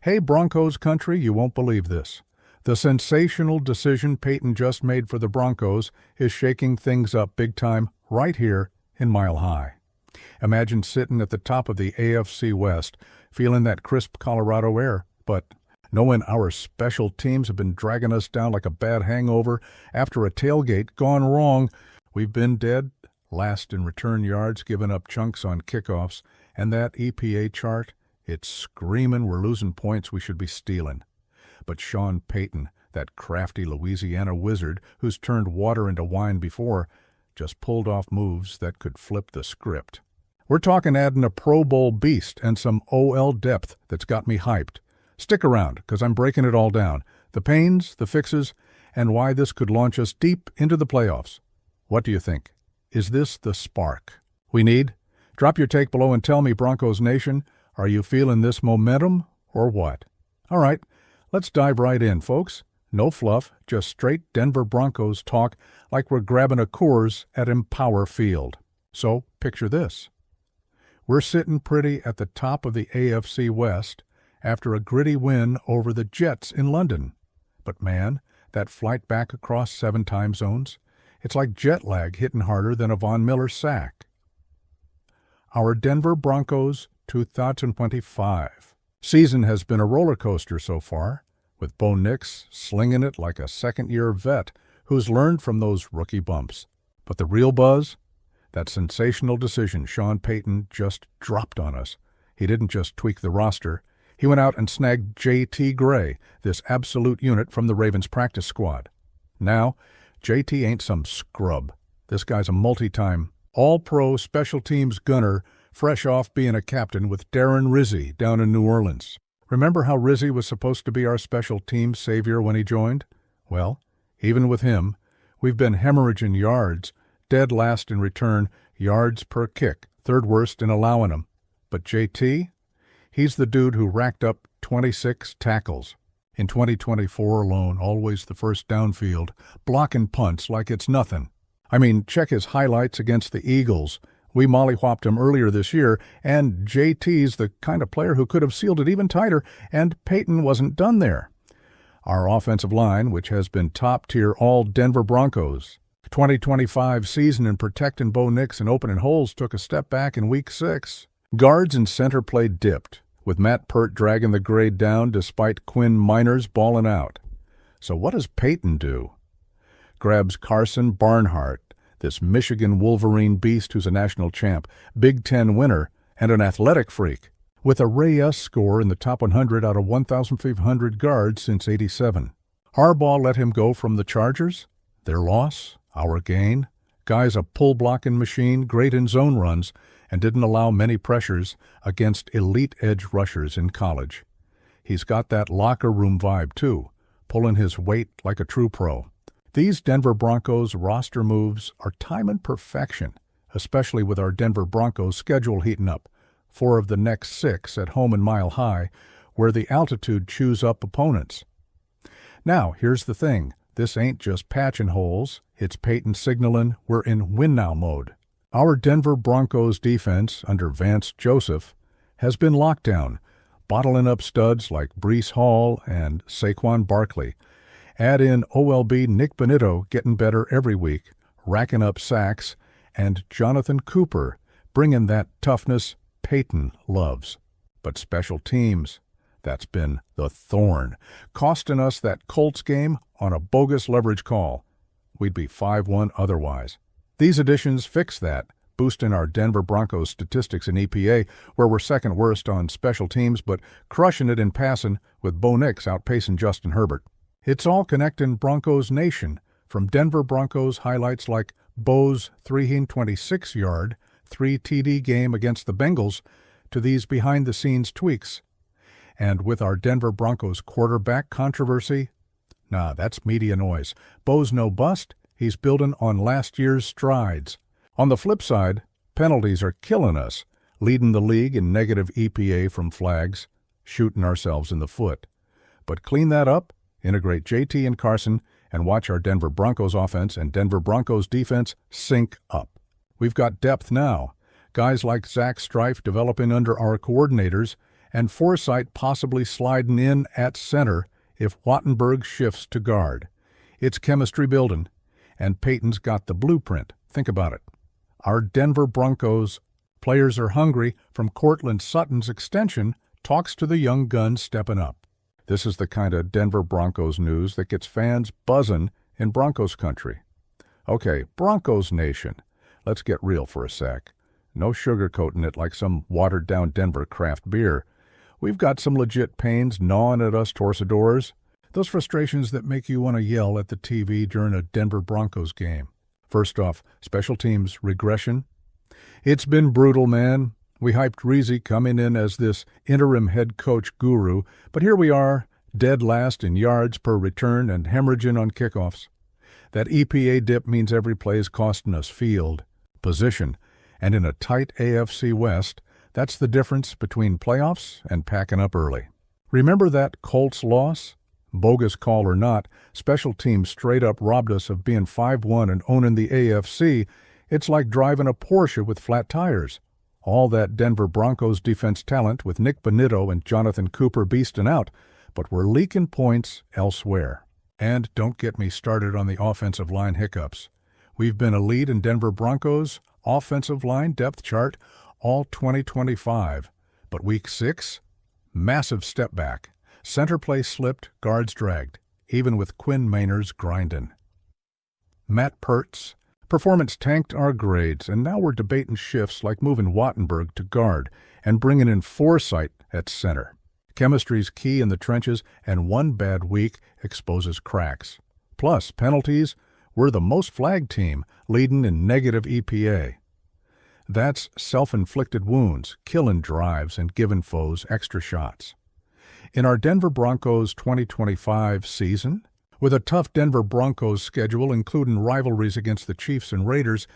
Hey, Broncos Country, you won't believe this. The sensational decision Payton just made for the Broncos is shaking things up big time right here in Mile High. Imagine sitting at the top of the AFC West, feeling that crisp Colorado air, but knowing our special teams have been dragging us down like a bad hangover after a tailgate gone wrong. We've been dead, last in return yards, giving up chunks on kickoffs, and that EPA chart, it's screaming we're losing points we should be stealing. But Sean Payton, that crafty Louisiana wizard who's turned water into wine before, just pulled off moves that could flip the script. We're talking adding a Pro Bowl beast and some OL depth that's got me hyped. Stick around, because I'm breaking it all down. The pains, the fixes, and why this could launch us deep into the playoffs. What do you think? Is this the spark we need? Drop your take below and tell me, Broncos Nation, are you feeling this momentum or what? All right, let's dive right in, folks. No fluff, just straight Denver Broncos talk like we're grabbing a Coors at Empower Field. So, picture this. We're sitting pretty at the top of the AFC West after a gritty win over the Jets in London. But man, that flight back across 7 time zones, it's like jet lag hitting harder than a Von Miller sack. Our Denver Broncos 2025 season has been a roller coaster so far, with Bo Nix slinging it like a second-year vet who's learned from those rookie bumps. But the real buzz? That sensational decision Sean Payton just dropped on us. He didn't just tweak the roster. He went out and snagged J.T. Gray, this absolute unit from the Ravens practice squad. Now, J.T. ain't some scrub. This guy's a multi-time, all-pro special teams gunner, fresh off being a captain with Darren Rizzi down in New Orleans. Remember how Rizzi was supposed to be our special team savior when he joined? Well, even with him, we've been hemorrhaging yards, dead last in return, yards per kick, third worst in allowing them. But JT, he's the dude who racked up 26 tackles. In 2024 alone, always the first downfield, blocking punts like it's nothing. I mean, check his highlights against the Eagles. We mollywhopped him earlier this year, and JT's the kind of player who could have sealed it even tighter, and Payton wasn't done there. Our offensive line, which has been top-tier all Denver Broncos. 2025 season in protecting Bo Nix and opening holes took a step back in Week 6. Guards and center play dipped, with Matt Pert dragging the grade down despite Quinn Miners balling out. So what does Payton do? Grabs Carson Barnhart, this Michigan Wolverine beast who's a national champ, Big Ten winner, and an athletic freak, with a Ray S score in the top 100 out of 1,500 guards since '87. Harbaugh let him go from the Chargers? Their loss? Our gain? Guy's a pull-blocking machine, great in zone runs, and didn't allow many pressures against elite edge rushers in college. He's got that locker room vibe, too, pulling his weight like a true pro. These Denver Broncos roster moves are timing perfection, especially with our Denver Broncos schedule heating up, 4 of the next 6 at home in Mile High, where the altitude chews up opponents. Now, here's the thing. This ain't just patching holes. It's Payton signaling we're in win-now mode. Our Denver Broncos defense, under Vance Joseph, has been locked down, bottling up studs like Breece Hall and Saquon Barkley. Add in OLB Nick Bonitto getting better every week, racking up sacks, and Jonathan Cooper bringing that toughness Payton loves. But special teams, that's been the thorn, costing us that Colts game on a bogus leverage call. We'd be 5-1 otherwise. These additions fix that, boosting our Denver Broncos statistics in EPA, where we're second worst on special teams, but crushing it in passing with Bo Nix outpacing Justin Herbert. It's all connecting Broncos Nation, from Denver Broncos highlights like Bo's 326-yard, 3 TD game against the Bengals to these behind-the-scenes tweaks. And with our Denver Broncos quarterback controversy, nah, that's media noise. Bo's no bust, he's building on last year's strides. On the flip side, penalties are killing us, leading the league in negative EPA from flags, shooting ourselves in the foot. But clean that up, integrate JT and Carson, and watch our Denver Broncos offense and Denver Broncos defense sync up. We've got depth now. Guys like Zach Strife developing under our coordinators, and Forsythe possibly sliding in at center if Wattenberg shifts to guard. It's chemistry building, and Payton's got the blueprint. Think about it. Our Denver Broncos players are hungry from Cortland Sutton's extension talks to the young guns stepping up. This is the kind of Denver Broncos news that gets fans buzzing in Broncos Country. Okay, Broncos Nation, let's get real for a sec. No sugarcoating it like some watered-down Denver craft beer. We've got some legit pains gnawing at us torcedores, those frustrations that make you want to yell at the TV during a Denver Broncos game. First off, special teams regression. It's been brutal, man. We hyped Reezy coming in as this interim head coach guru, but here we are, dead last in yards per return and hemorrhaging on kickoffs. That EPA dip means every play is costing us field, position, and in a tight AFC West, that's the difference between playoffs and packing up early. Remember that Colts loss? Bogus call or not, special teams straight up robbed us of being 5-1 and owning the AFC. It's like driving a Porsche with flat tires. All that Denver Broncos defense talent with Nick Bonitto and Jonathan Cooper beasting out, but we're leaking points elsewhere. And don't get me started on the offensive line hiccups. We've been a lead in Denver Broncos offensive line depth chart all 2025, but week 6, massive step back. Center play slipped, guards dragged, even with Quinn Maynard's grinding. Matt Pertz, performance tanked our grades, and now we're debating shifts like moving Wattenberg to guard and bringing in Forsythe at center. Chemistry's key in the trenches, and one bad week exposes cracks. Plus, penalties, we're the most flagged team, leading in negative EPA. That's self-inflicted wounds, killing drives, and giving foes extra shots. In our Denver Broncos 2025 season, with a tough Denver Broncos schedule including rivalries against the Chiefs and Raiders,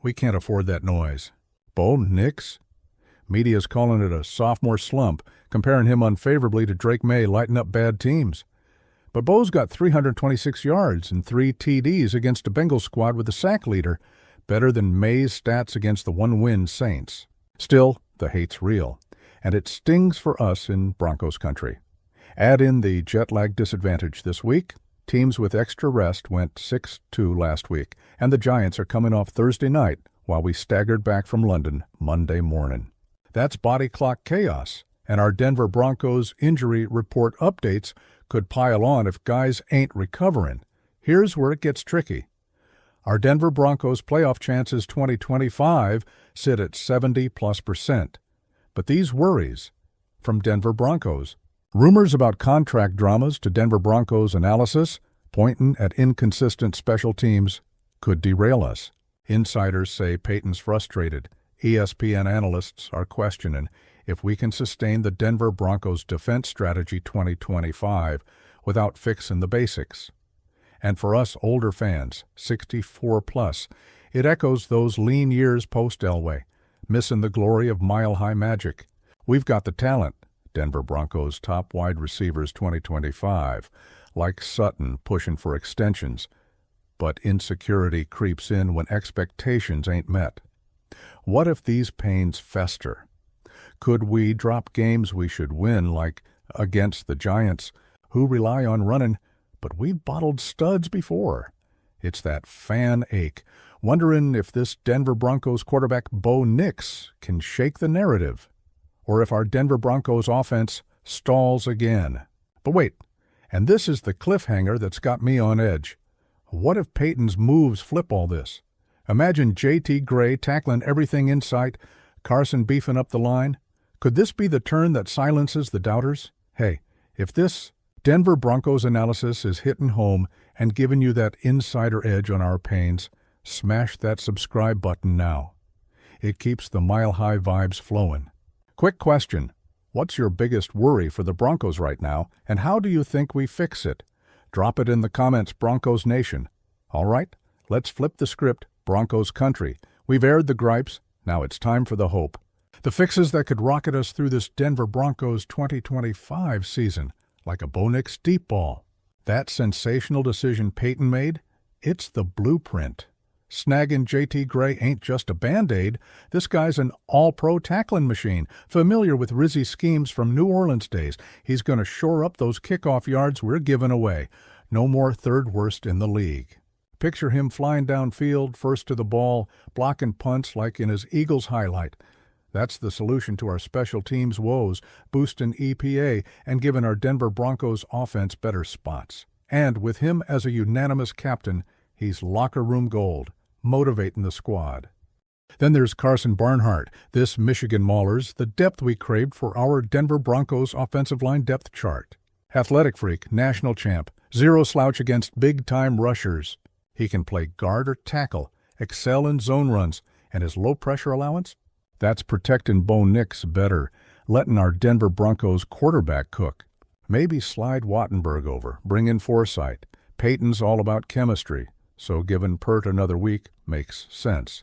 we can't afford that noise. Bo Nix? Media's calling it a sophomore slump, comparing him unfavorably to Drake May lighting up bad teams. But Bo's got 326 yards and 3 TDs against a Bengals squad with a sack leader, better than May's stats against the one-win Saints. Still, the hate's real, and it stings for us in Broncos Country. Add in the jet lag disadvantage this week. Teams with extra rest went 6-2 last week, and the Giants are coming off Thursday night while we staggered back from London Monday morning. That's body clock chaos, and our Denver Broncos injury report updates could pile on if guys ain't recovering. Here's where it gets tricky. Our Denver Broncos playoff chances 2025 sit at 70+%. But these worries from Denver Broncos. Rumors about contract dramas to Denver Broncos analysis, pointing at inconsistent special teams, could derail us. Insiders say Payton's frustrated. ESPN analysts are questioning if we can sustain the Denver Broncos defense strategy 2025 without fixing the basics. And for us older fans, 64+, it echoes those lean years post-Elway, missing the glory of mile-high magic. We've got the talent. Denver Broncos top wide receivers 2025, like Sutton pushing for extensions, but insecurity creeps in when expectations ain't met. What if these pains fester? Could we drop games we should win, like against the Giants, who rely on running, but we've bottled studs before? It's that fan ache, wondering if this Denver Broncos quarterback Bo Nix can shake the narrative, or if our Denver Broncos offense stalls again. But wait, and this is the cliffhanger that's got me on edge. What if Payton's moves flip all this? Imagine J.T. Gray tackling everything in sight, Carson beefing up the line. Could this be the turn that silences the doubters? Hey, if this Denver Broncos analysis is hitting home and giving you that insider edge on our pains, smash that subscribe button now. It keeps the mile-high vibes flowing. Quick question. What's your biggest worry for the Broncos right now, and how do you think we fix it? Drop it in the comments, Broncos Nation. All right, let's flip the script, Broncos Country. We've aired the gripes. Now it's time for the hope. The fixes that could rocket us through this Denver Broncos 2025 season, like a Bo Nix deep ball. That sensational decision Payton made, it's the blueprint. Snagging JT Gray ain't just a Band-Aid. This guy's an all-pro tackling machine, familiar with Rizzy's schemes from New Orleans days. He's going to shore up those kickoff yards we're giving away. No more third worst in the league. Picture him flying downfield, first to the ball, blocking punts like in his Eagles highlight. That's the solution to our special teams woes, boosting EPA and giving our Denver Broncos offense better spots. And with him as a unanimous captain, he's locker room gold, motivating the squad. Then there's Carson Barnhart, this Michigan Maulers, the depth we craved for our Denver Broncos offensive line depth chart. Athletic freak, national champ, zero slouch against big-time rushers. He can play guard or tackle, excel in zone runs, and his low-pressure allowance? That's protecting Bo Nix better, letting our Denver Broncos quarterback cook. Maybe slide Wattenberg over, bring in Forsythe. Payton's all about chemistry, so giving Pert another week makes sense.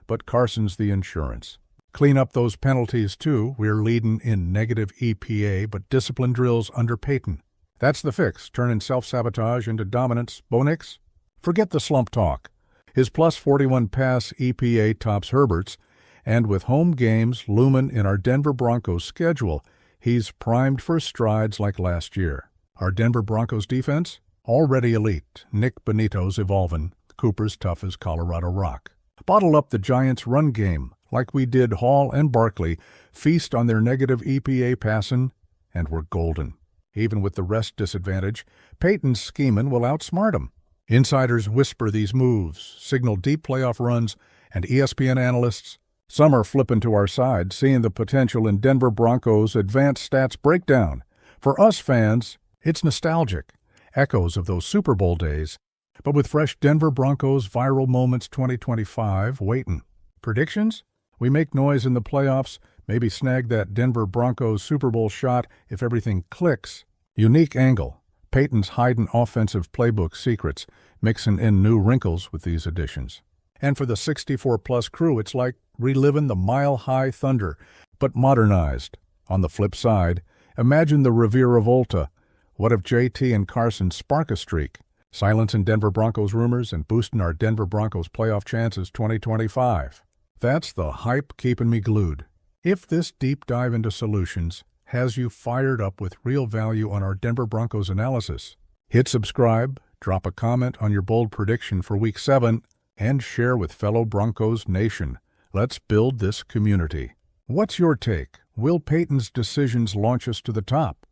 But Carson's the insurance. Clean up those penalties, too. We're leading in negative EPA, but discipline drills under Payton. That's the fix, turning self-sabotage into dominance. Bo Nix? Forget the slump talk. His plus 41 pass EPA tops Herbert's, and with home games looming in our Denver Broncos schedule, he's primed for strides like last year. Our Denver Broncos defense? Already elite. Nick Benito's evolving. Cooper's tough as Colorado rock. Bottle up the Giants' run game, like we did Hall and Barkley, feast on their negative EPA passing, and we're golden. Even with the rest disadvantage, Payton's scheming will outsmart him. Insiders whisper these moves, signal deep playoff runs, and ESPN analysts, some are flipping to our side, seeing the potential in Denver Broncos' advanced stats breakdown. For us fans, it's nostalgic, echoes of those Super Bowl days, but with fresh Denver Broncos viral moments 2025 waiting. Predictions? We make noise in the playoffs, maybe snag that Denver Broncos Super Bowl shot if everything clicks. Unique angle. Payton's hiding offensive playbook secrets, mixing in new wrinkles with these additions. And for the 64-plus crew, it's like reliving the mile-high thunder, but modernized. On the flip side, imagine the Revere Volta. What if JT and Carson spark a streak, silencing Denver Broncos rumors and boosting our Denver Broncos playoff chances 2025? That's the hype keeping me glued. If this deep dive into solutions has you fired up with real value on our Denver Broncos analysis, hit subscribe, drop a comment on your bold prediction for Week 7, and share with fellow Broncos Nation. Let's build this community. What's your take? Will Payton's decisions launch us to the top?